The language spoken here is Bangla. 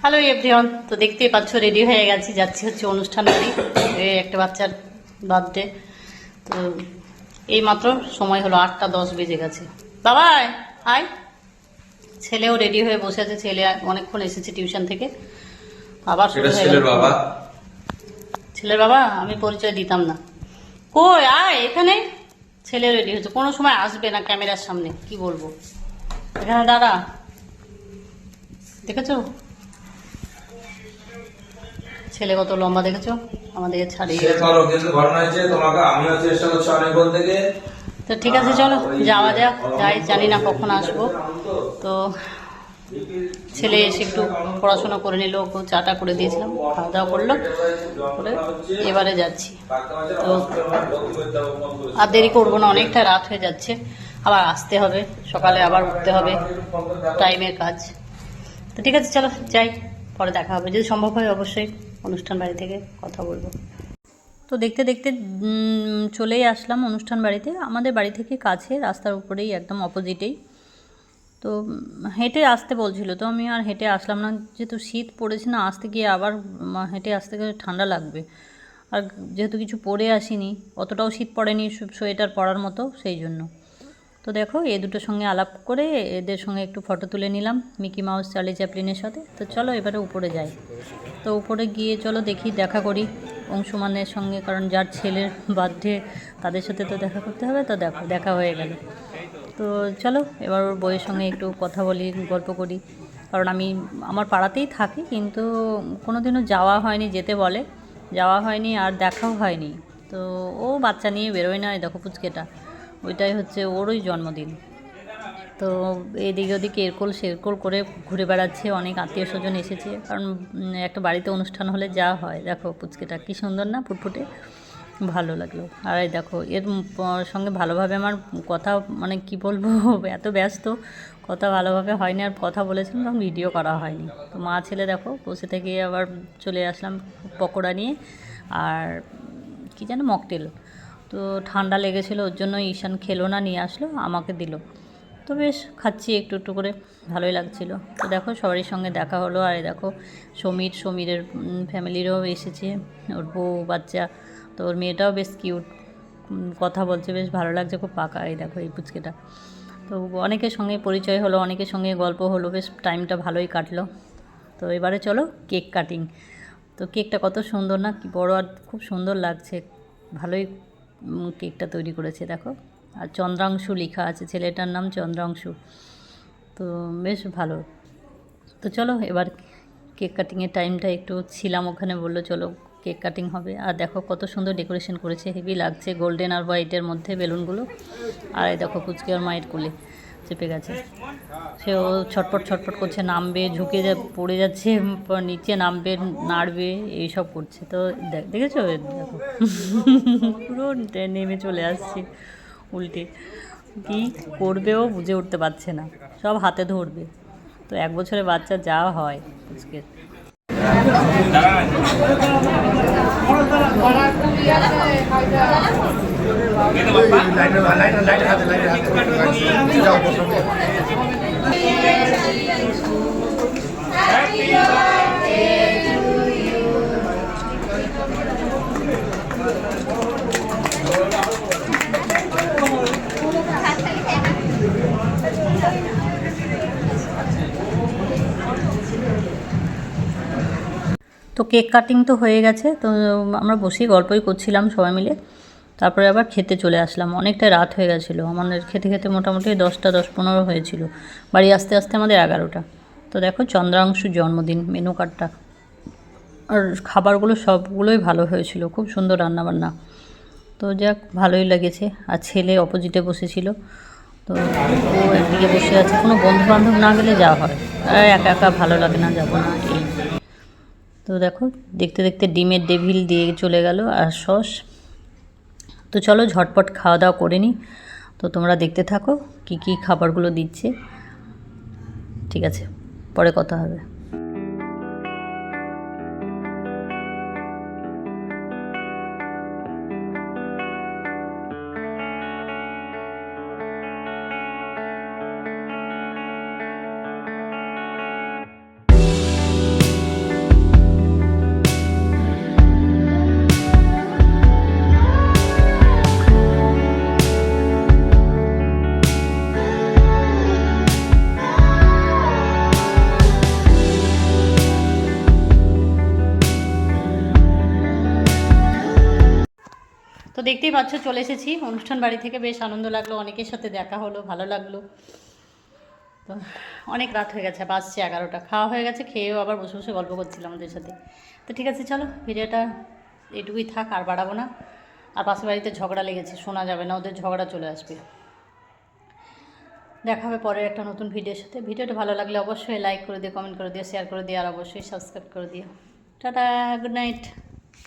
হ্যালো এভরিওয়ান, তো দেখতেই পাচ্ছ রেডি হয়ে গেছি, যাচ্ছি হচ্ছে অনুষ্ঠান বাড়ি। এই একটা বাচ্চার বার্থডে। তো এই মাত্র সময় হলো 8টা 10 বেজে গেছে। বাবা আয়। ছেলেও রেডি হয়ে বসে আছে, ছেলে অনেকক্ষণ এসেছে টিউশন থেকে। আবার শুরু হয়ে গেল। ছেলের বাবা আমি পরিচয় দিতাম না। কই আয় এখানে। ছেলে রেডি হচ্ছে, কোনো সময় আসবে না ক্যামেরার সামনে, কি বলবো। এখানে দাঁড়া, দেখেছো ছেলে কত লম্বা, দেখেছো আমাদের ছাড়িয়ে। তো ঠিক আছে চলো যাওয়া যাক, যাই, জানি না কখন আসবো। তো ছেলে এসে একটু পড়াশোনা করে নিল, ওকে চাটা করে দিয়েছিলাম, খাওয়া দাওয়া করলো করে এবারে যাচ্ছি। তো আর দেরি করবো না, অনেকটা রাত হয়ে যাচ্ছে, আবার আসতে হবে, সকালে আবার উঠতে হবে, টাইমের কাজ। তো ঠিক আছে চলো যাই, পরে দেখা হবে, যদি সম্ভব হয় অবশ্যই অনুষ্ঠান বাড়ি থেকে কথা বলবো। তো দেখতে দেখতে চলেই আসলাম অনুষ্ঠান বাড়িতে। আমাদের বাড়ি থেকে কাছে, রাস্তার উপরেই, একদম অপোজিটেই। তো হেঁটে আসতে বলছিল, তো আমি আর হেঁটে আসলাম না, যেহেতু শীত পড়েছে না, আসতে গিয়ে আবার হেঁটে আসতে গেলে ঠান্ডা লাগবে। আর যেহেতু কিছু পরে আসিনি, অতটাও শীত পড়েনি সোয়েটার পরার মতো, সেই জন্য। তো দেখো এই দুটোর সঙ্গে আলাপ করে এদের সঙ্গে একটু ফটো তুলে নিলাম, মিকি মাউস, চার্লি চ্যাপলিনের সাথে। তো চলো এবারে উপরে যাই। তো উপরে গিয়ে চলো দেখি, দেখা করি অংশুমানের সঙ্গে, কারণ যার ছেলের বার্থডে তাদের সাথে তো দেখা করতে হবে। তো দেখো দেখা হয়ে গেল। তো চলো এবার ওর বইয়ের সঙ্গে একটু কথা বলি, গল্প করি, কারণ আমি আমার পাড়াতেই থাকি, কিন্তু কোনো দিনও যাওয়া হয়নি, যেতে বলে যাওয়া হয়নি, আর দেখাও হয়নি। তো ও বাচ্চা নিয়ে বেরোয় না, দেখো পুচকেটা, ওইটাই হচ্ছে ওরই জন্মদিন। তো এদিকে ওদিকে এরকোল শেরকোল করে ঘুরে বেড়াচ্ছে, অনেক আত্মীয় স্বজন এসেছে, কারণ একটা বাড়িতে অনুষ্ঠান হলে যা হয়। দেখো পুচকেটা কী সুন্দর না, ফুটফুটে, ভালো লাগলো। আর এই দেখো এর সঙ্গে ভালোভাবে আমার কথা, মানে কি বলবো, এত ব্যস্ত, কথা ভালোভাবে হয়নি, আর কথা বলেছিলাম তখন ভিডিও করা হয়নি। তো মা ছেলে দেখো বসে থেকে আবার চলে আসলাম পকোড়া নিয়ে, আর কি যেন মকটেল। তো ঠান্ডা লেগেছিলো, ওর জন্য ঈশান খেলো না, নিয়ে আসলো, আমাকে দিল। তো বেশ খাচ্ছি একটু একটু করে, ভালোই লাগছিলো। তো দেখো সবারই সঙ্গে দেখা হলো। আর দেখো সমীরের ফ্যামিলিরও এসেছে, ওর বউ বাচ্চা, তো ওর মেয়েটাও বেশ কিউট, কথা বলছে, বেশ ভালো লাগছে, খুব পাকা। এই দেখো এই পুচকেটা। তো অনেকের সঙ্গে পরিচয় হলো, অনেকের সঙ্গে গল্প হলো, বেশ টাইমটা ভালোই কাটলো। তো এবারে চলো কেক কাটিং। তো কেকটা কত সুন্দর না, কি বড়, আর খুব সুন্দর লাগছে, ভালোই কেকটা তৈরি করেছে দেখো। আর চন্দ্রাংশু লেখা আছে, ছেলেটার নাম চন্দ্রাংশু। তো বেশ ভালো। তো চলো এবার কেক কাটিংয়ের টাইমটা একটু ছিলাম ওখানে, বললো চলো কেক কাটিং হবে। আর দেখো কত সুন্দর ডেকোরেশন করেছে, হেভি লাগছে, গোল্ডেন আর হোয়াইটের মধ্যে বেলুনগুলো। আর এই দেখো পুচকে আর মায়ের কোলে চেপে গেছে, সেও ছটপট ছটপট করছে, নামবে, ঝুঁকে পড়ে যাচ্ছে, নিচে নামবে, নাড়বে, এইসব করছে। তো দেখেছো, দেখো পুরো নেমে চলে আসছে উল্টে, কী করবেও বুঝে উঠতে পারছে না, সব হাতে ধরবে। তো 1 বছরের বাচ্চা যা হয় আজকে। তো কেক কাটিং তো হয়ে গেছে, তো আমরা বসেই গল্পই করছিলাম সবাই মিলে। তারপরে আবার খেতে চলে আসলাম, অনেকটা রাত হয়ে গেছিলো আমাদের, খেতে খেতে মোটামুটি 10টা 10-15 হয়েছিল, বাড়ি আসতে আসতে আমাদের 11টা। তো দেখো চন্দ্রাংশুর জন্মদিন, মেনু কার্ডটা, আর খাবারগুলো সবগুলোই ভালো হয়েছিল, খুব সুন্দর রান্নাবান্না। তো যাক ভালোই লেগেছে। আর ছেলে অপোজিটে বসেছিল, তো ও একদিকে বসে আছে, কোনো বন্ধুবান্ধব না গেলে যাওয়া হয়, আর একা একা ভালো লাগে না, যাবো না এই। তো দেখো দেখতে দেখতে ডিমের ডেভিল দিয়ে চলে গেল, আর সস। তো চলো ঝটপট খাওয়া দাওয়া করে নিই। তো তোমরা দেখতে থাকো কি কি খাবারগুলো দিচ্ছে। ঠিক আছে, পরে কথা হবে। দেখতেই পাচ্ছ চলে এসেছি অনুষ্ঠান বাড়ি থেকে, বেশ আনন্দ লাগলো, অনেকের সাথে দেখা হলো, ভালো লাগলো। তো অনেক রাত হয়ে গেছে, বাজছে 11টা, খাওয়া হয়ে গেছে, খেয়েও আবার বসে বসে গল্প করছিলাম আমাদের সাথে। তো ঠিক আছে চলো, ভিডিওটা এইটুকুই থাক, আর বাড়াবো না। আর পাশের বাড়িতে ঝগড়া লেগেছে, শোনা যাবে না, ওদের ঝগড়া চলে আসবে। দেখা হবে পরের একটা নতুন ভিডিওর সাথে। ভিডিওটা ভালো লাগলে অবশ্যই লাইক করে দিও, কমেন্ট করে দিও, শেয়ার করে দিও, আর অবশ্যই সাবস্ক্রাইব করে দিও। Tata, good night.